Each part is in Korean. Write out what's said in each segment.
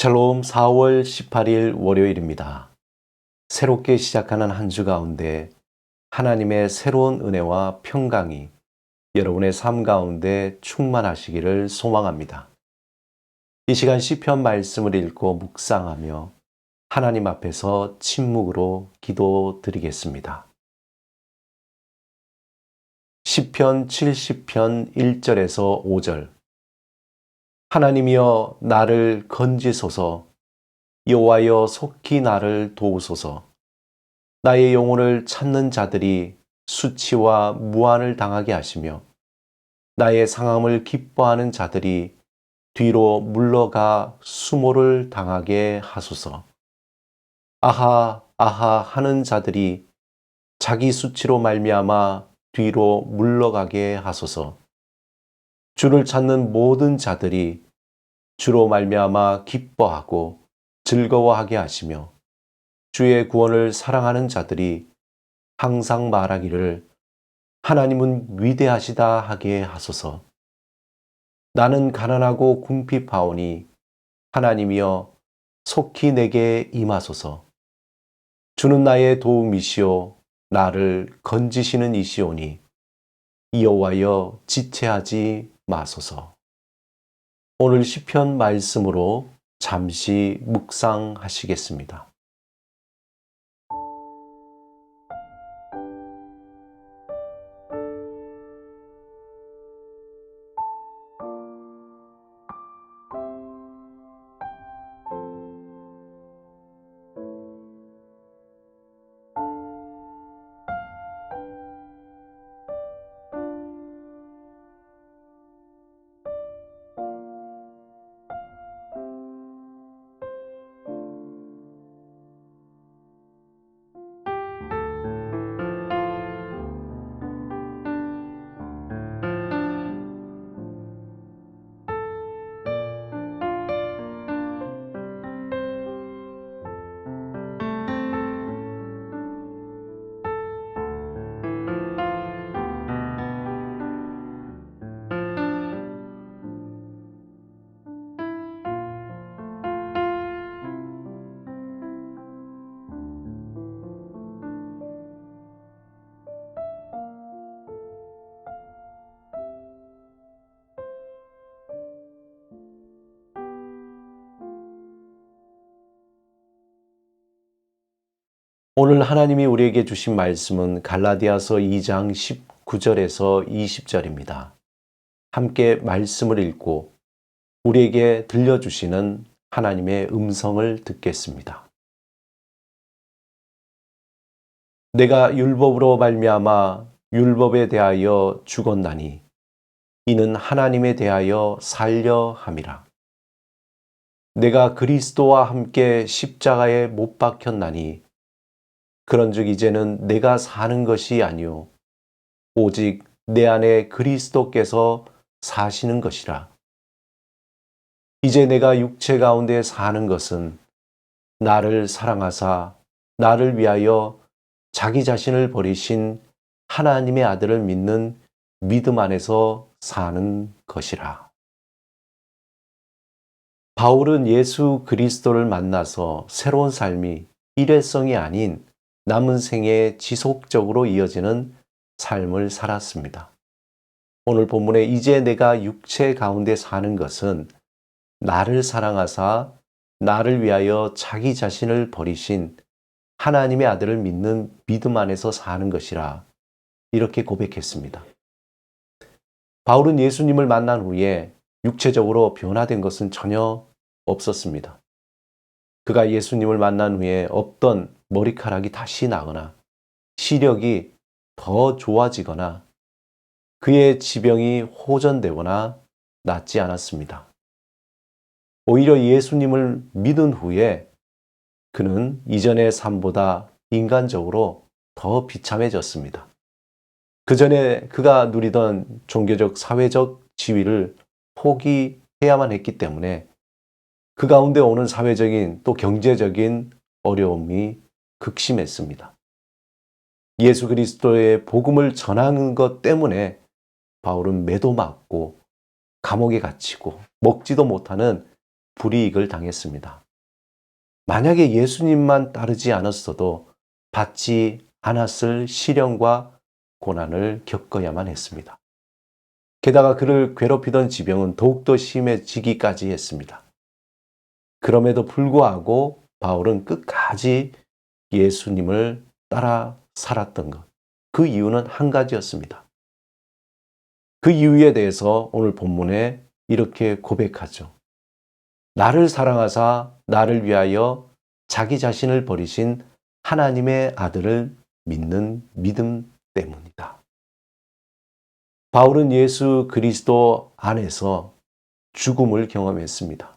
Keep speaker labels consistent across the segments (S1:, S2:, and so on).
S1: 샬롬 4월 18일 월요일입니다. 새롭게 시작하는 한 주 가운데 하나님의 새로운 은혜와 평강이 여러분의 삶 가운데 충만하시기를 소망합니다. 이 시간 시편 말씀을 읽고 묵상하며 하나님 앞에서 침묵으로 기도드리겠습니다. 시편 70편 1절에서 5절. 하나님이여 나를 건지소서, 여호와여 속히 나를 도우소서. 나의 영혼을 찾는 자들이 수치와 무한을 당하게 하시며 나의 상함을 기뻐하는 자들이 뒤로 물러가 수모를 당하게 하소서. 아하 아하 하는 자들이 자기 수치로 말미암아 뒤로 물러가게 하소서. 주를 찾는 모든 자들이 주로 말미암아 기뻐하고 즐거워하게 하시며 주의 구원을 사랑하는 자들이 항상 말하기를 하나님은 위대하시다 하게 하소서. 나는 가난하고 궁핍하오니 하나님이여 속히 내게 임하소서. 주는 나의 도움이시오 나를 건지시는 이시오니 여호와여 지체하지 마소서. 오늘 시편 말씀으로 잠시 묵상하시겠습니다. 오늘 하나님이 우리에게 주신 말씀은 갈라디아서 2장 19절에서 20절입니다. 함께 말씀을 읽고 우리에게 들려주시는 하나님의 음성을 듣겠습니다. 내가 율법으로 말미암아 율법에 대하여 죽었나니 이는 하나님에 대하여 살려 함이라. 내가 그리스도와 함께 십자가에 못 박혔나니 그런즉 이제는 내가 사는 것이 아니요 오직 내 안에 그리스도께서 사시는 것이라. 이제 내가 육체 가운데 사는 것은 나를 사랑하사 나를 위하여 자기 자신을 버리신 하나님의 아들을 믿는 믿음 안에서 사는 것이라. 바울은 예수 그리스도를 만나서 새로운 삶이 일회성이 아닌 남은 생에 지속적으로 이어지는 삶을 살았습니다. 오늘 본문에 이제 내가 육체 가운데 사는 것은 나를 사랑하사 나를 위하여 자기 자신을 버리신 하나님의 아들을 믿는 믿음 안에서 사는 것이라 이렇게 고백했습니다. 바울은 예수님을 만난 후에 육체적으로 변화된 것은 전혀 없었습니다. 그가 예수님을 만난 후에 없던 머리카락이 다시 나거나 시력이 더 좋아지거나 그의 지병이 호전되거나 낫지 않았습니다. 오히려 예수님을 믿은 후에 그는 이전의 삶보다 인간적으로 더 비참해졌습니다. 그 전에 그가 누리던 종교적, 사회적 지위를 포기해야만 했기 때문에 그 가운데 오는 사회적인 또 경제적인 어려움이 극심했습니다. 예수 그리스도의 복음을 전하는 것 때문에 바울은 매도 맞고 감옥에 갇히고 먹지도 못하는 불이익을 당했습니다. 만약에 예수님만 따르지 않았어도 받지 않았을 시련과 고난을 겪어야만 했습니다. 게다가 그를 괴롭히던 지병은 더욱더 심해지기까지 했습니다. 그럼에도 불구하고 바울은 끝까지 예수님을 따라 살았던 것. 그 이유는 한 가지였습니다. 그 이유에 대해서 오늘 본문에 이렇게 고백하죠. 나를 사랑하사 나를 위하여 자기 자신을 버리신 하나님의 아들을 믿는 믿음 때문이다. 바울은 예수 그리스도 안에서 죽음을 경험했습니다.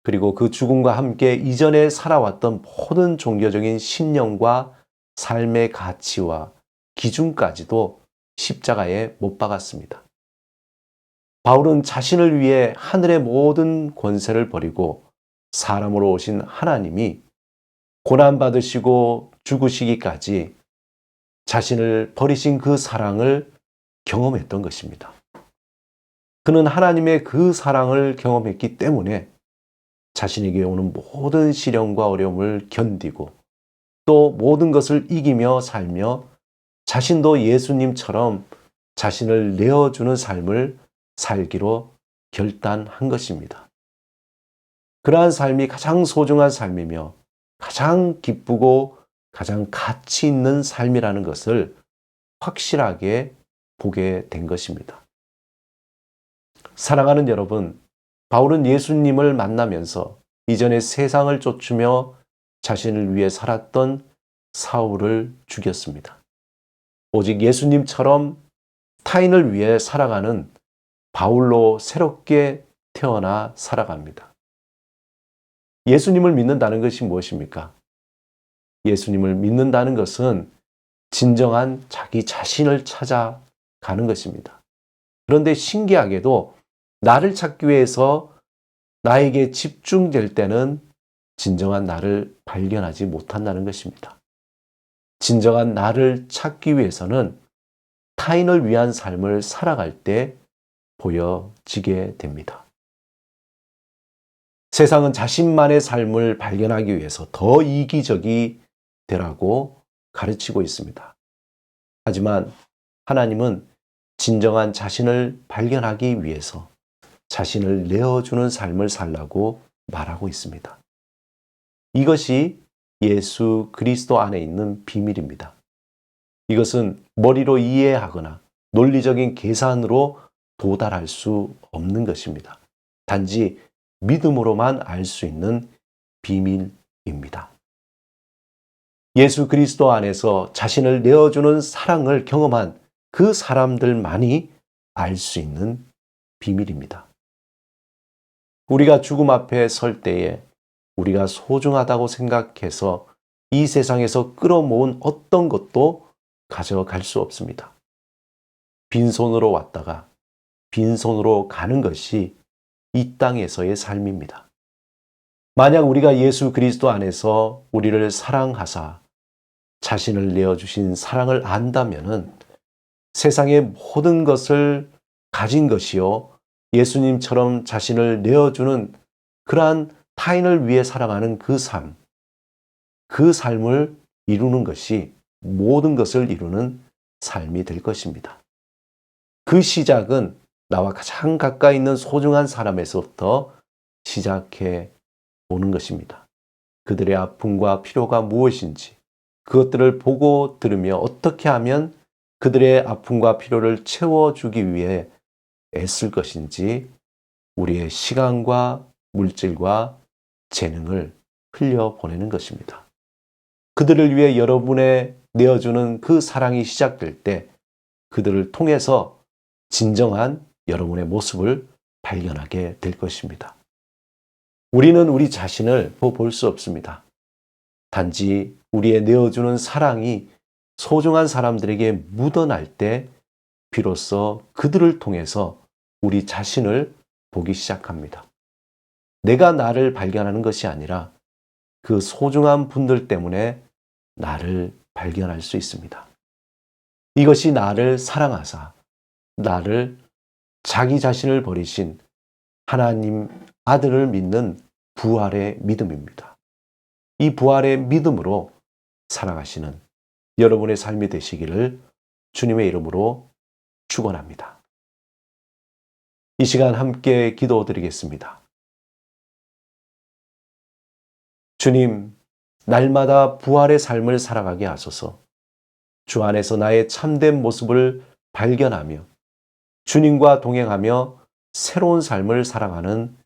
S1: 그리고 그 죽음과 함께 이전에 살아왔던 모든 종교적인 신념과 삶의 가치와 기준까지도 십자가에 못 박았습니다. 바울은 자신을 위해 하늘의 모든 권세를 버리고 사람으로 오신 하나님이 고난받으시고 죽으시기까지 자신을 버리신 그 사랑을 경험했던 것입니다. 그는 하나님의 그 사랑을 경험했기 때문에 자신에게 오는 모든 시련과 어려움을 견디고 또 모든 것을 이기며 살며 자신도 예수님처럼 자신을 내어주는 삶을 살기로 결단한 것입니다. 그러한 삶이 가장 소중한 삶이며 가장 기쁘고 가장 가치 있는 삶이라는 것을 확실하게 보게 된 것입니다. 사랑하는 여러분, 바울은 예수님을 만나면서 이전에 세상을 쫓으며 자신을 위해 살았던 사울을 죽였습니다. 오직 예수님처럼 타인을 위해 살아가는 바울로 새롭게 태어나 살아갑니다. 예수님을 믿는다는 것이 무엇입니까? 예수님을 믿는다는 것은 진정한 자기 자신을 찾아가는 것입니다. 그런데 신기하게도 나를 찾기 위해서 나에게 집중될 때는 진정한 나를 발견하지 못한다는 것입니다. 진정한 나를 찾기 위해서는 타인을 위한 삶을 살아갈 때 보여지게 됩니다. 세상은 자신만의 삶을 발견하기 위해서 더 이기적이 되라고 가르치고 있습니다. 하지만 하나님은 진정한 자신을 발견하기 위해서 자신을 내어주는 삶을 살라고 말하고 있습니다. 이것이 예수 그리스도 안에 있는 비밀입니다. 이것은 머리로 이해하거나 논리적인 계산으로 도달할 수 없는 것입니다. 단지 믿음으로만 알 수 있는 비밀입니다. 예수 그리스도 안에서 자신을 내어주는 사랑을 경험한 그 사람들만이 알 수 있는 비밀입니다. 우리가 죽음 앞에 설 때에 우리가 소중하다고 생각해서 이 세상에서 끌어모은 어떤 것도 가져갈 수 없습니다. 빈손으로 왔다가 빈손으로 가는 것이 이 땅에서의 삶입니다. 만약 우리가 예수 그리스도 안에서 우리를 사랑하사 자신을 내어주신 사랑을 안다면은 세상의 모든 것을 가진 것이요 예수님처럼 자신을 내어주는 그러한 타인을 위해 살아가는 그 삶, 그 삶을 이루는 것이 모든 것을 이루는 삶이 될 것입니다. 그 시작은 나와 가장 가까이 있는 소중한 사람에서부터 시작해 보는 것입니다. 그들의 아픔과 필요가 무엇인지 그것들을 보고 들으며 어떻게 하면 그들의 아픔과 필요를 채워주기 위해 애쓸 것인지 우리의 시간과 물질과 재능을 흘려보내는 것입니다. 그들을 위해 여러분의 내어주는 그 사랑이 시작될 때 그들을 통해서 진정한 여러분의 모습을 발견하게 될 것입니다. 우리는 우리 자신을 볼 수 없습니다. 단지 우리의 내어주는 사랑이 소중한 사람들에게 묻어날 때 비로소 그들을 통해서 우리 자신을 보기 시작합니다. 내가 나를 발견하는 것이 아니라 그 소중한 분들 때문에 나를 발견할 수 있습니다. 이것이 나를 사랑하사 나를 자기 자신을 버리신 하나님 아들을 믿는 부활의 믿음입니다. 이 부활의 믿음으로 살아가시는 여러분의 삶이 되시기를 주님의 이름으로 축원합니다. 이 시간 함께 기도드리겠습니다. 주님, 날마다 부활의 삶을 살아가게 하소서. 주 안에서 나의 참된 모습을 발견하며 주님과 동행하며 새로운 삶을 살아가는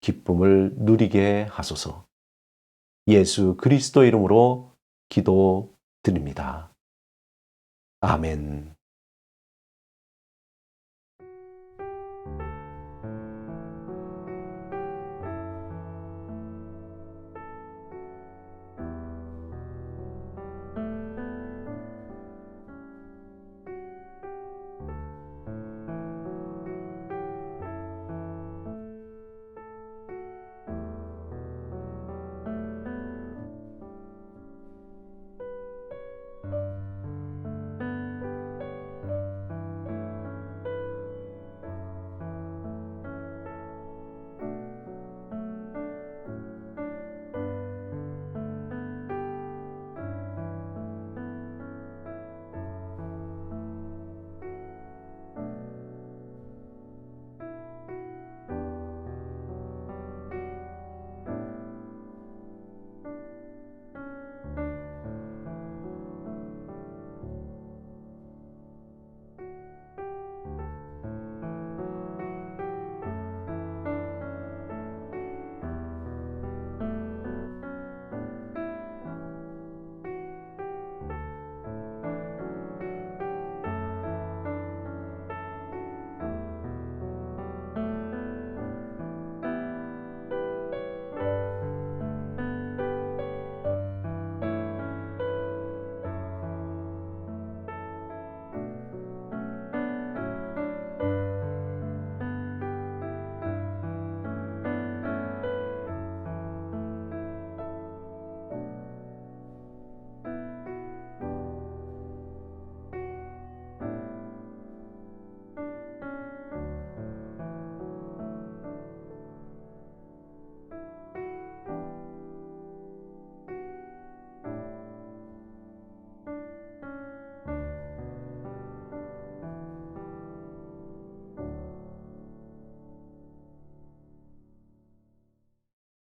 S1: 기쁨을 누리게 하소서. 예수 그리스도 이름으로 기도드립니다. 아멘.